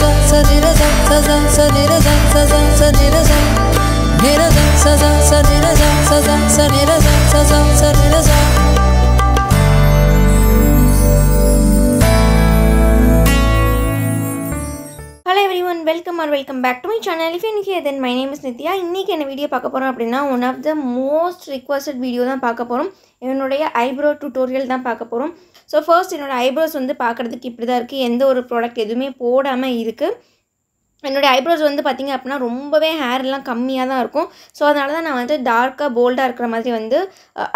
Hello everyone, welcome back to my channel. If you're new here, then my name is Nithya. இன்னைக்கு என்ன video பார்க்க போறோம் அப்படினா one of the most requested video தான் பார்க்க போறோம். என்னோட eyebrow tutorial தான் பார்க்க போறோம். So first என்னோட eyebrows வந்து பார்க்கிறதுக்கு இப்படி தான் இருக்கு. எந்த ஒரு ப்ராடக்ட் எதுவுமே போடாம இருக்கு. என்னோட ஐப்ரோஸ் வந்து பாத்தீங்க அப்படினா ரொம்பவே ஹேர் எல்லாம் கம்மியா தான் இருக்கும் சோ அதனால தான் நான் வந்து டார்க்கா போல்டா இருக்கிற மாதிரி வந்து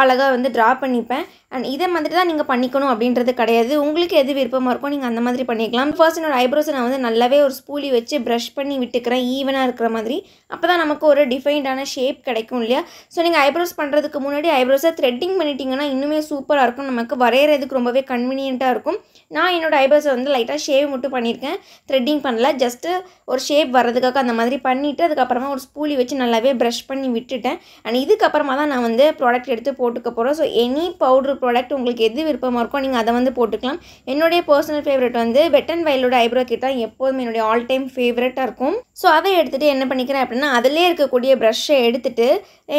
அழகா வந்து டிரா பண்ணிப்பேன் and இதே மாதிரி தான் நீங்க பண்ணிக்கணும் அப்படின்றது கிடையாது உங்களுக்கு எது விருப்பமா இருக்கோ நீங்க அந்த மாதிரி பண்ணிக்கலாம் ஃபர்ஸ்ட் என்னோட ஐப்ரோஸ் நான் வந்து நல்லாவே ஒரு ஸ்பூலி வச்சு பிரஷ் பண்ணி விட்டுக்கறேன் ஈவனா இருக்கிற மாதிரி அப்பதான் நமக்கு ஒரு டிஃபைன்டான ஷேப் கிடைக்கும் இல்லையா சோ நீங்க ஐப்ரோஸ் பண்றதுக்கு முன்னாடி ஐப்ரோஸை த்ரெட்டிங் பண்ணிட்டீங்கன்னா இன்னுமே சூப்பரா இருக்கும் நமக்கு வரையறதுக்கு ரொம்பவே கன்வீனியன்ட்டா இருக்கும் நான் என்னோட ஐப்ரோஸை வந்து லைட்டா ஷேவ் மட்டும் பண்ணிருக்கேன் த்ரெட்டிங் பண்ணல ஜஸ்ட் ஒரு ஷேப் வரதுக்காக அந்த மாதிரி பண்ணிட்டு அதுக்கு அப்புறமா ஒரு ஸ்பூலி வச்சு நல்லாவே பிரஷ் பண்ணி விட்டுட்டேன் and இதுக்கு அப்புறமா தான் நான் வந்து ப்ராடக்ட் எடுத்து போட்டுக்க போறேன் சோ எனி பவுடர் ப்ராடக்ட் உங்களுக்கு எது விருப்பமா இருக்கோ நீங்க அத வந்து போட்டுக்கலாம் என்னோட पर्सनल ஃபேவரட் வந்து வெட் அண்ட் வைல்டோட ஐப்ரோ கிட் தான் எப்பவுமே என்னோட ஆல் டைம் ஃபேவரட்டா இருக்கும் சோ அதை எடுத்துட்டு என்ன பண்ணிக்கிறேன் அப்படினா அதிலே இருக்க கூடிய பிரஷ்ஷை எடுத்துட்டு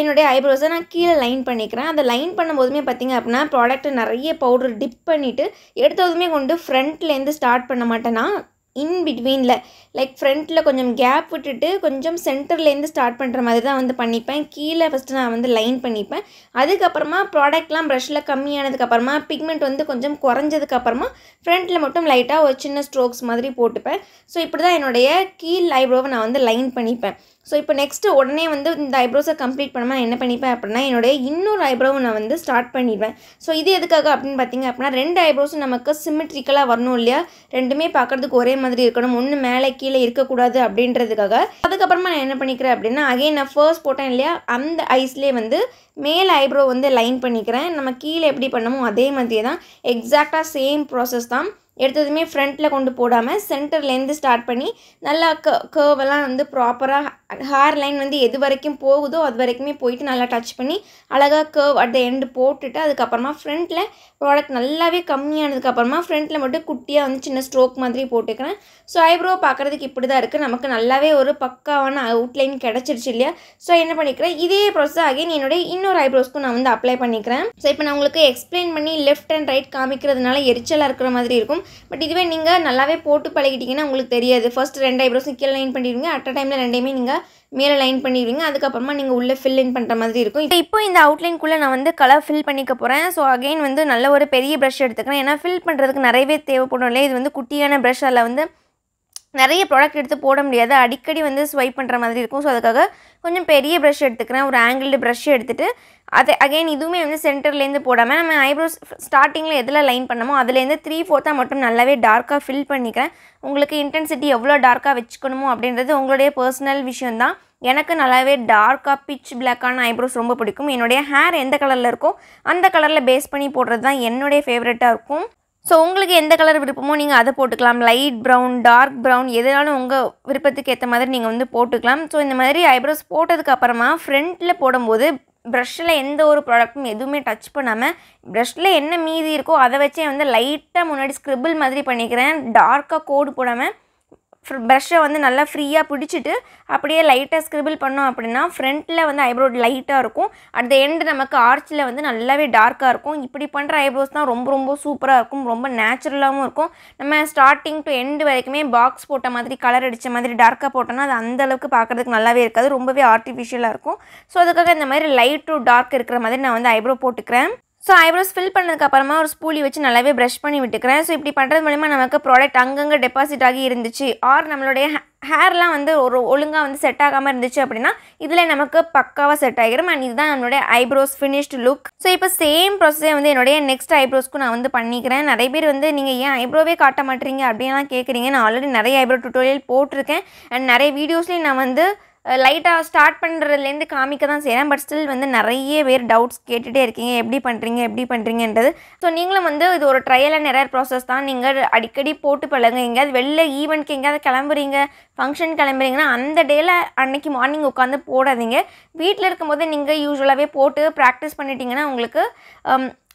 என்னோட ஐப்ரோஸை நான் கீழ லைன் பண்ணிக்கிறேன் அந்த லைன் பண்ணும்போதுமே பாத்தீங்க அப்படினா ப்ராடக்ட் நிறைய பவுடர் டிப் பண்ணிட்டு எடுத்ததுமே கொண்டு ஃப்ரண்ட்ல இருந்து ஸ்டார்ட் பண்ண மாட்டேனா in between like front la konjam gap vittu konjam center la inda start பண்ற மாதிரி தான் வந்து பண்ணிப்பேன் கீழ first நான் வந்து லைன் பண்ணிப்பேன் அதுக்கு அப்புறமா ப்ராடக்ட்லாம் பிரஷ்ல கம்மியானதுக்கு அப்புறமா பிக்மென்ட் வந்து கொஞ்சம் குறஞ்சதுக்கு அப்புறமா ஃப்ரண்ட்ல மட்டும் லைட்டா ஒரு சின்ன ஸ்ட்ரோக்ஸ் மாதிரி போட்டுப்பேன் சோ இப்படி தான் என்னோட கீழ் ஐப்ரோவை நான் வந்து லைன் பண்ணிப்பேன் சோ இப்போ நெக்ஸ்ட் உடனே வந்து இந்த ஐப்ரோஸை கம்ப்ளீட் பண்ணமா என்ன பண்ணிப்பேன் அப்படினா என்னோட இன்னொரு ஐப்ரோவை நான் வந்து ஸ்டார்ட் பண்ணிடுவேன் சோ இது எதுக்காக அப்படினு பாத்தீங்க அப்படினா ரெண்டு ஐப்ரோஸும் நமக்கு சிமெட்ரிக்கலா வரணும் இல்லையா ரெண்டுமே பார்க்கிறதுக்கு ஒரே மாதிரி இருக்கணும் ஒன்னு மேலே கீழ இருக்க கூடாது அப்படின்றதுக்காக அதுக்கு அப்புறமா நான் என்ன பண்ணிக்கிறேன் அப்படினா அகைன் நான் ஃபர்ஸ்ட் போட்டேன் இல்லையா அந்த ஐஸ்லயே வந்து மேல் ஐப்ரோ வந்து லைன் பண்ணிக்கிறேன் நம்ம கீழ எப்படி பண்ணமோ அதே மாதிரியே தான் எக்ஸாக்ட்டா சேம் process தான் எடுத்ததுமே ஃப்ரண்ட்ல கொண்டு போடாம சென்டர்ல இருந்து ஸ்டார்ட் பண்ணி நல்லா கர்வ் எல்லாம் வந்து ப்ராப்பரா ஹேர் லைன் வந்து எது வரைக்கும் போகுதோ அது வரைக்குமே போயிட்டு நல்லா டச் பண்ணி அழகா கர்வ் அட் தி எண்ட் போட்டுட்டு அதுக்கு அப்புறமா ஃப்ரண்ட்ல ப்ராடக்ட் நல்லாவே கம்மியானதுக்கு அப்புறமா ஃப்ரண்ட்ல மட்டும் குட்டியா வந்து சின்ன ஸ்ட்ரோக் மாதிரி போட்டுக்கிறேன் சோ ஐப்ரோ பார்க்கிறதுக்கு இப்படி தான் இருக்கு நமக்கு நல்லாவே ஒரு பக்காவான அவுட்லைன் கிடைச்சிருச்சு இல்லையா சோ என்ன பண்ணிக்கிறேன் இதே process அகைன் என்னோட இன்னொரு ஐப்ரோஸ்க்கு நான் வந்து அப்ளை பண்ணிக்கிறேன் சோ இப்போ நான் உங்களுக்கு எக்ஸ்பிளைன் பண்ணி லெஃப்ட் அண்ட் ரைட் காமிக்கிறதுனால எரிச்சலா இருக்கிற மாதிரி இருக்கும் பட் இதுவே நீங்க நல்லாவே போட்டு பழகிட்டீங்கன்னா உங்களுக்கு தெரியாது ஃபர்ஸ்ட் ரெண்டு ஐப்ரோஸும் கீழ லைன் பண்ணிடுவீங்க அட் a டைம்ல ரெண்டையுமே நீங்க மேல லைன் பண்ணிடுவீங்க அதுக்கு அப்புறமா நீங்க உள்ள fill in பண்ற மாதிரி இருக்கும் இப்போ இந்த அவுட்லைன் குள்ள நான் வந்து கலர் fill பண்ணிக்க போறேன் சோ அகைன் வந்து நல்ல ஒரு பெரிய பிரஷ் எடுத்துக்கிறேன் ஏனா fill பண்றதுக்கு நிறையவே தேவைப்படும் இல்ல இது வந்து குட்டியான பிரஷ் அல்ல வந்து நிறைய ப்ராடக்ட் எடுத்து போட முடியாது அடிக்கடி வந்து ஸ்வைப் பண்ற மாதிரி இருக்கும் சோ அதுக்காக கொஞ்சம் பெரிய பிரஷ் எடுத்துக்கிறேன் ஒரு ஆங்கிள்டு பிரஷ் எடுத்துட்டு அது அகைன் இதுவுமே வந்து சென்டர்ல இருந்து போடாம நம்ம ஐப்ரோஸ் ஸ்டார்டிங்ல எதுல லைன் பண்ணமோ அதுல இருந்து 3/4 மட்டும் நல்லாவே டார்க்கா ஃபில் பண்ணிக்கிறேன் உங்களுக்கு இன்டென்சிட்டி எவ்வளவு டார்க்கா வெச்சுக்கணுமோ அப்படின்றது உங்களுடைய पर्सनल விஷயம் தான் எனக்கு நல்லாவே டார்க்கா pitch black ஆன ஐப்ரோஸ் ரொம்ப பிடிக்கும் என்னோட ஹேர் எந்த கலர்ல இருக்கோ அந்த கலர்ல பேஸ் பண்ணி போடுறது தான் என்னோட ஃபேவரட்டா இருக்கும் சோ உங்களுக்கு எந்த கலர் விருப்பமோ நீங்க அத போட்டுக்கலாம் லைட் பிரவுன் டார்க் பிரவுன் எதனாலும் உங்க விருப்பத்துக்கு ஏத்த மாதிரி நீங்க வந்து போட்டுக்கலாம் சோ இந்த மாதிரி ஐப்ரோஸ் போட்டதுக்கு அப்புறமா ஃப்ரண்ட்ல போடும்போது பிரஷ்ல எந்த ஒரு ப்ராடக்ட்டும் எதுவுமே டச் பண்ணாம பிரஷ்ல என்ன மீதி இருக்கோ அத வச்சே வந்து லைட்டா முன்னாடி ஸ்கிரிபிள் மாதிரி பண்ணிக்கிறேன் டார்க்கா கோட் போடாம பிரஷ்ஷை வந்து நல்லா ஃப்ரீயா பிடிச்சிட்டு அப்படியே லைட்டா ஸ்கிரிபிள் பண்ணோம் அப்படினா ஃப்ரண்ட்ல வந்து ஐப்ரோ லைட்டா இருக்கும் அட் தி எண்ட் நமக்கு ஆர்ச்ல வந்து நல்லாவே டார்க்கா இருக்கும் இப்படி பண்ற ஐப்ரோஸ் தான் ரொம்ப ரொம்ப சூப்பரா இருக்கும் ரொம்ப நேச்சுரலாவும் இருக்கும் நம்ம ஸ்டார்டிங் டு எண்ட் வரைக்குமே பாக்ஸ் போட்ட மாதிரி கலர் அடிச்ச மாதிரி டார்க்கா போட்டனா அது அந்த அளவுக்கு பார்க்கிறதுக்கு நல்லாவே இருக்காது ரொம்பவே ஆர்ட்டிஃபிஷியலா இருக்கும் சோ அதுக்காக இந்த மாதிரி லைட் டு டார்க் இருக்கிற மாதிரி நான் வந்து ஐப்ரோ போட்டுக்கிறேன் சோ ஐப்ரோஸ் fill பண்ணதுக்கு அப்புறமா ஒரு ஸ்பூலி வச்சு நல்லாவே பிரஷ் பண்ணி விட்டுக்கிறேன் சோ இப்படி பண்றது மூலமா நமக்கு ப்ராடக்ட் அங்கங்க டெபாசிட் ஆகி இருந்துச்சு ஆர் நம்மளுடைய ஹேர்லாம் வந்து ஒரு ஒழுங்கா வந்து செட் ஆகாம இருந்துச்சு அப்படினா இதுல நமக்கு பக்காவா செட் ஆகிரும் and இதுதான் நம்மளுடைய ஐப்ரோஸ் finished look சோ இப்போ சேம் process வந்து என்னோட நெக்ஸ்ட் ஐப்ரோஸ்க்கு நான் வந்து பண்ணிக்கிறேன் நிறைய பேர் வந்து நீங்க ஏன் ஐப்ரோவே காட்ட மாட்டீங்க அப்படினா கேக்குறீங்க நான் ஆல்ரெடி நிறைய ஐப்ரோ டியூட்டோரியல் போட்டுருக்கேன் and நிறைய வீடியோஸ்லயும் நான் வந்து லைட்டா ஸ்டார்ட் பண்றதுல இருந்து காமிக்க தான் செய்றேன் பட் ஸ்டில் வந்து நிறைய பேர் டவுட்ஸ் கேட்டுட்டே இருக்கீங்க எப்படி பண்றீங்கன்றது சோ நீங்களும் வந்து இது ஒரு ட்ரையல் அண்ட் எரர் process தான் நீங்க அடிக்கடி போட்டு பழகுங்க எங்கயாவது வெளில ஈவென்ட்க்கு எங்கயாவது கிளம்புறீங்க ஃபங்க்ஷன் கிளம்புறீங்கனா அந்த டேல அன்னைக்கு மார்னிங் உட்கார்ந்து போடாதீங்க வீட்ல இருக்கும்போது நீங்க யூசுவலாவே போட்டு பிராக்டீஸ் பண்ணிட்டீங்கன்னா உங்களுக்கு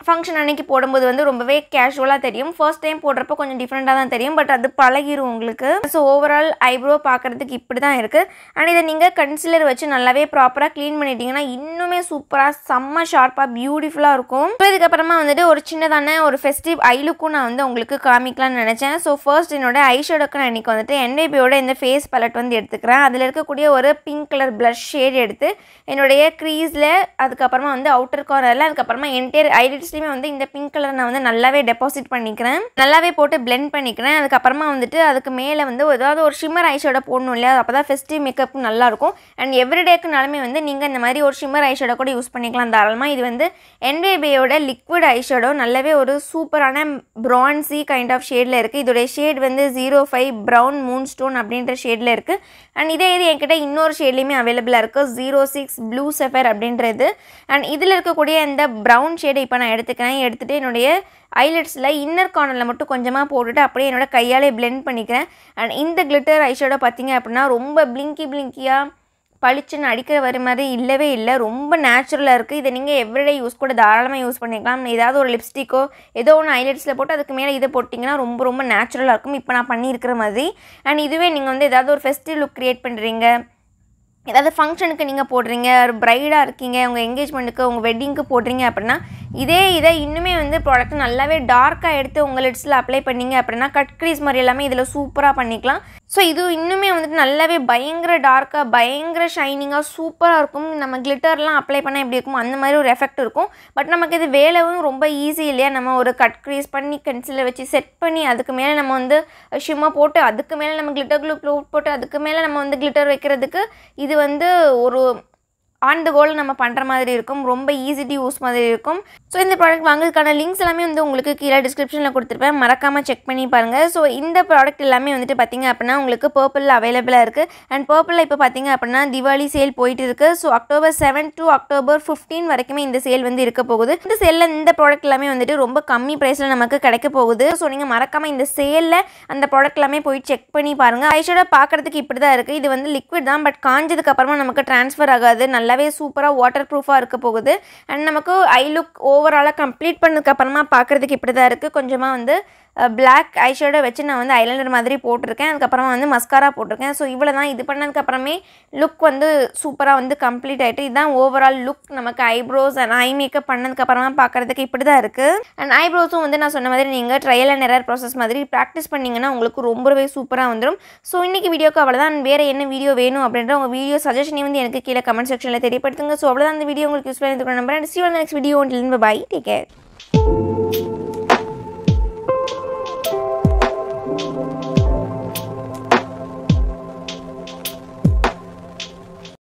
ஃபங்க்ஷன் அன்னைக்கு போடும்போது வந்து ரொம்பவே கேஷுவலாக தெரியும். ஃபர்ஸ்ட் டைம் போடுறப்போ கொஞ்சம் டிஃப்ரெண்ட்டாக தான் தெரியும், பட் அது பழகிரும் உங்களுக்கு. ஸோ ஓவரால் ஐப்ரோ பார்க்குறதுக்கு இப்படி தான் இருக்குது. அண்ட் இதை நீங்கள் கன்சிலர் வச்சு நல்லாவே ப்ராப்பராக க்ளீன் பண்ணிட்டீங்கன்னா இன்னுமே சூப்பராக செம்ம ஷார்ப்பாக பியூட்டிஃபுல்லாக இருக்கும். ஸோ இதுக்கப்புறமா வந்துட்டு ஒரு சின்னதான ஒரு ஃபெஸ்டிவ் ஐ லுக்கும் நான் வந்து உங்களுக்கு காமிக்கலாம்னு நினச்சேன். ஸோ ஃபர்ஸ்ட் என்னோட ஐஷேடோக்கு நான் இன்றைக்கி வந்துட்டு NYBயோட இந்த ஃபேஸ் பலட் வந்து எடுத்துக்கிறேன். அதில் இருக்கக்கூடிய ஒரு பிங்க் கலர் ப்ளஷ் ஷேட் எடுத்து என்னுடைய க்ரீஸில், அதுக்கப்புறமா வந்து அவுட்டர் கார்னரில், அதுக்கப்புறமா என்டையர் ஐலிட்ஸ்லையுமே வந்து இந்த பிங்க் கலர் நான் வந்து நல்லாவே டெபாசிட் பண்ணிக்கிறேன், நல்லாவே போட்டு பிளெண்ட் பண்ணிக்கிறேன். அதுக்கப்புறமா வந்துட்டு அதுக்கு மேலே வந்து ஏதாவது ஒரு ஷிம்மர் ஐஷேடோ போடணும் இல்லையா, அப்போ தான் ஃபெஸ்டிவ் மேக்கப் நல்லாயிருக்கும். அண்ட் எவ்ரிடேக்குனாலுமே வந்து நீங்கள் இந்த மாதிரி ஒரு ஷிம்மர் ஐஷேடோ கூட யூஸ் பண்ணிக்கலாம் தாராளமாக. இது வந்து NYBயோட லிக்விட் ஐஷேடோ, நல்லாவே ஒரு சூப்பரான ப்ரான்சி கைண்ட் ஆஃப் ஷேடில் இருக்குது. இதோடைய ஷேட் வந்து 05 ப்ரௌன் மூன் ஸ்டோன் அப்படின்ற ஷேடில் இருக்குது. அண்ட் இதே இது என்கிட்ட இன்னொரு ஷேட்லேயுமே அவைலபிளாக இருக்குது, 06 ப்ளூ சஃபர் அப்படின்றது. அண்ட் இதில் இருக்கக்கூடிய இந்த ப்ரௌன் ஷேடை இப்போ நான் எடுத்துகிட்டு என்னுடைய ஐலெட்ஸில் இன்னர் கார்னரில் மட்டும் கொஞ்சமாக போட்டுட்டு அப்படியே என்னோட கையாலே பிளெண்ட் பண்ணிக்கிறேன். அண்ட் இந்த கிளிட்டர் ஐஷேடோ பார்த்தீங்க அப்படின்னா ரொம்ப பிளிங்கியாக பளிச்சுன்னு அடிக்கிற வர மாதிரி இல்லவே இல்லை, ரொம்ப நேச்சுரலாக இருக்குது. இதை நீங்கள் எவ்ரிடே யூஸ் கூட தாராளமாக யூஸ் பண்ணிக்கலாம். ஏதாவது ஒரு லிப்ஸ்டிக்கோ ஏதோ ஒன்று ஐலைட்ஸில் போட்டு அதுக்கு மேலே இதை போட்டிங்கன்னா ரொம்ப நேச்சுரலாக இருக்கும், இப்போ நான் பண்ணியிருக்கிற மாதிரி. அண்ட் இதுவே நீங்கள் வந்து ஏதாவது ஒரு ஃபெஸ்டிவ் லுக் க்ரியேட் பண்ணுறீங்க, ஏதாவது ஃபங்க்ஷனுக்கு நீங்கள் போடுறீங்க, ஒரு ப்ரைடாக இருக்கீங்க, உங்கள் என்கேஜ்மெண்ட்டுக்கு, உங்கள் வெட்டிங்க்கு போடுறீங்க அப்படின்னா இதை இன்னுமே வந்து ப்ராடக்ட் நல்லாவே டார்க்காக எடுத்து உங்கள் லிட்ஸில் அப்ளை பண்ணிங்க அப்படின்னா கட் க்ரீஸ் மாதிரி எல்லாமே இதில் சூப்பராக பண்ணிக்கலாம். ஸோ இது இன்னுமே வந்துட்டு நல்லாவே பயங்கர டார்க்காக பயங்கர ஷைனிங்காக சூப்பராக இருக்கும். நம்ம கிளிட்டர்லாம் அப்ளை பண்ணால் எப்படி இருக்கும் அந்த மாதிரி ஒரு எஃபெக்ட் இருக்கும். பட் நமக்கு இது வேலையும் ரொம்ப ஈஸி இல்லையா, நம்ம ஒரு கட் க்ரீஸ் பண்ணி கன்சிலர் வச்சு செட் பண்ணி அதுக்கு மேலே நம்ம வந்து ஷிம்மா போட்டு அதுக்கு மேலே நம்ம கிளிட்டர் க்ளூ போட்டு அதுக்கு மேலே நம்ம வந்து கிளிட்டர் வைக்கிறதுக்கு இது வந்து ஒரு ஆன் த கோல் நம்ம பண்ணுற மாதிரி இருக்கும், ரொம்ப ஈஸி டு யூஸ் மாதிரி இருக்கும். ஸோ இந்த ப்ராடக்ட் வாங்குறதுக்கான லிங்க்ஸ் எல்லாமே வந்து உங்களுக்கு கீழே டிஸ்கிரிப்ஷனில் கொடுத்துருப்பேன், மறக்காமல் செக் பண்ணி பாருங்கள். ஸோ இந்த ப்ராடக்ட் எல்லாமே வந்துட்டு பார்த்திங்க அப்படின்னா உங்களுக்கு பர்பிளில் அவைலபிளாக இருக்குது. அண்ட் பர்பிளில் இப்போ பார்த்திங்க அப்படின்னா திவாலி சேல் போயிட்டு இருக்குது. ஸோ October 7 to October 15 வரைக்குமே இந்த சேல் வந்து இருக்க போகுது. இந்த சேலில் இந்த ப்ராடக்ட் எல்லாமே வந்துட்டு ரொம்ப கம்மி ப்ரைஸில் நமக்கு கிடைக்க போகுது. ஸோ நீங்கள் மறக்காமல் இந்த சேலில் அந்த ப்ராடக்ட் எல்லாமே போய் செக் பண்ணி பாருங்கள். ஐஷேடோ பார்க்குறதுக்கு இப்படி தான் இருக்குது. இது வந்து லிக்விட் தான், பட் காஞ்சதுக்கப்புறமா நமக்கு ட்ரான்ஸ்ஃபர் ஆகாது, நல்லாவே சூப்பராக வாட்டர் ப்ரூஃபாக இருக்க போகுது. அண்ட் நமக்கு ஐ லுக் ஓவராலாக கம்ப்ளீட் பண்ணதுக்கப்புறமா பார்க்குறதுக்கு இப்படி தான் இருக்குது. கொஞ்சமாக வந்து பிளாக் ஐஷேடோ வச்சு நான் வந்து ஐலைனர் மாதிரி போட்டிருக்கேன், அதுக்கப்புறமா வந்து மஸ்காரா போட்டிருக்கேன். ஸோ இவ்வளோ தான். இது பண்ணதுக்கப்புறமே லுக் வந்து சூப்பராக வந்து கம்ப்ளீட் ஆகிட்டு இதுதான் ஓவரால் லுக். நமக்கு ஐப்ரோஸ் அண்ட் ஐ மேக்கப் பண்ணதுக்கப்புறமா பார்க்குறதுக்கு இப்படி தான் இருக்குது. அண்ட் ஐப்ரோஸும் வந்து நான் சொன்ன மாதிரி நீங்கள் ட்ரையல் அண்ட் எரர் ப்ராசஸ் மாதிரி ப்ராக்டிஸ் பண்ணிங்கன்னா உங்களுக்கு ரொம்பவே சூப்பராக வந்துடும். ஸோ இன்றைக்கி வீடியோக்கு அவ்வளோதான். வேறு என்ன வீடியோ வேணும் அப்படின்ற உங்கள் வீடியோ சஜஷனையும் வந்து எனக்கு கீழே கமெண்ட் செக்ஷனில் தெரியப்படுத்துங்க. ஸோ அவ்வளோதான், அந்த வீடியோ உங்களுக்கு யூஸ்ஃபுல்லாக இருக்கிற number. And see you on the next video. Until then, bye. Take care.